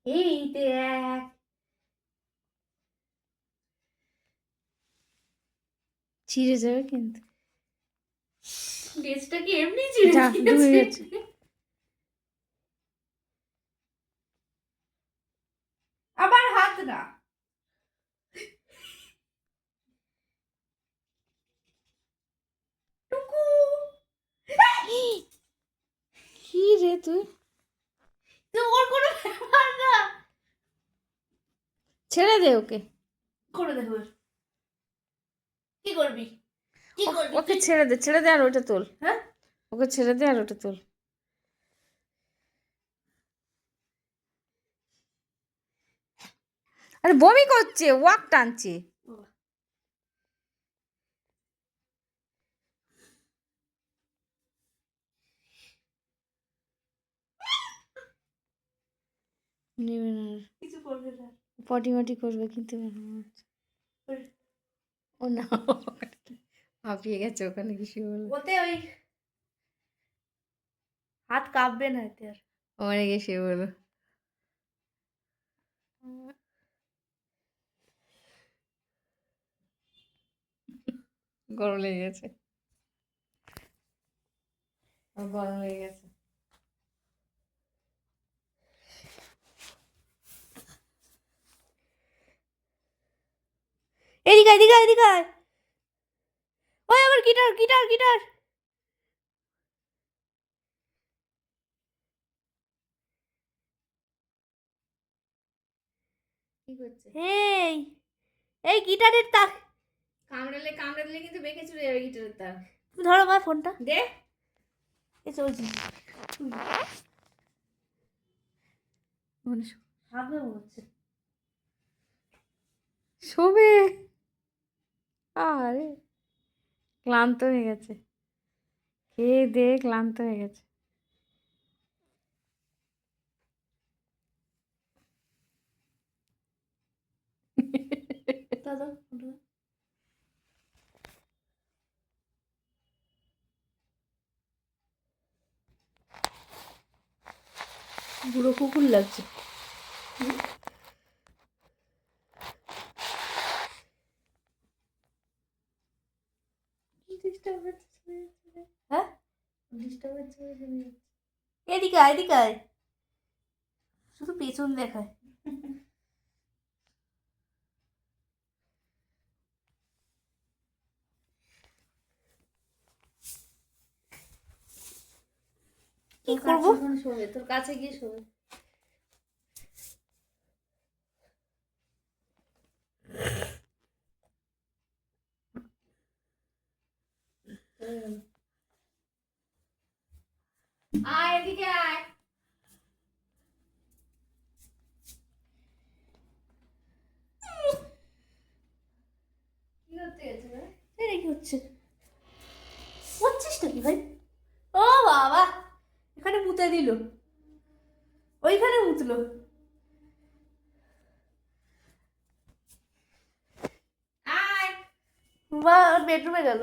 এই দেখ, ছিঁড়ে যাবে কিন্তু। লেজটা কি এমনি ছিঁড়ে যা, ডুবে গেছে। আবার হাত না। টুকু কি রে তুই? তো ওর কোনো ব্যাপার না। ছেড়ে দে ওকে। করে দেখো কি করবি, কি করবি ওকে তুই? ছেড়ে দে, ছেড়ে দে আর ওটা তোল। হ্যাঁ, ওকে ছেড়ে দে আর ওটা তোল। আরে বমি করছে, ওয়াক টানছে। নেবে না আর। কিছু করবে না। পটি মাটি করবে কিন্তু ও না, হাঁপিয়ে গেছে ওখানে কিছু বলে। ওতে ওই হাত কাঁপবে না এতে আর। মরে গেছে বলো। গরম লেগে গেছে, গরম লেগে গেছে। এদিকে এদিকে এদিকে আয়। ওই আবার গিটার গিটার গিটার। কি করছে? এই এই গিটারের তাক। কামড়ালে কামড়ালে কিন্তু বেঁকে চলে যাবে গিটারের তার। তুমি ধরো ভাই ফোনটা। দে। এই চলছে। মানে ভাববে হচ্ছে। শোবে। আরে ক্লান্ত হয়ে গেছে, খেয়ে দে ক্লান্ত হয়ে গেছে। দাদা বুড়ো কুকুর লাগছে। হ্যাঁ, এদিকে আয় এদিকে আয়। শুধু পেছন দেখায়। কি করবো? শোবে, তোর কাছে গিয়ে শোবে। আয় এদিকে আয়। কি করতে গেছে রে? এই কি হচ্ছে? হচ্ছিসটা কি ভাই? ও বাবা, এখানে মুতে দিল, ওইখানে মুতলো। আয়। বা বেডরুমে গেল।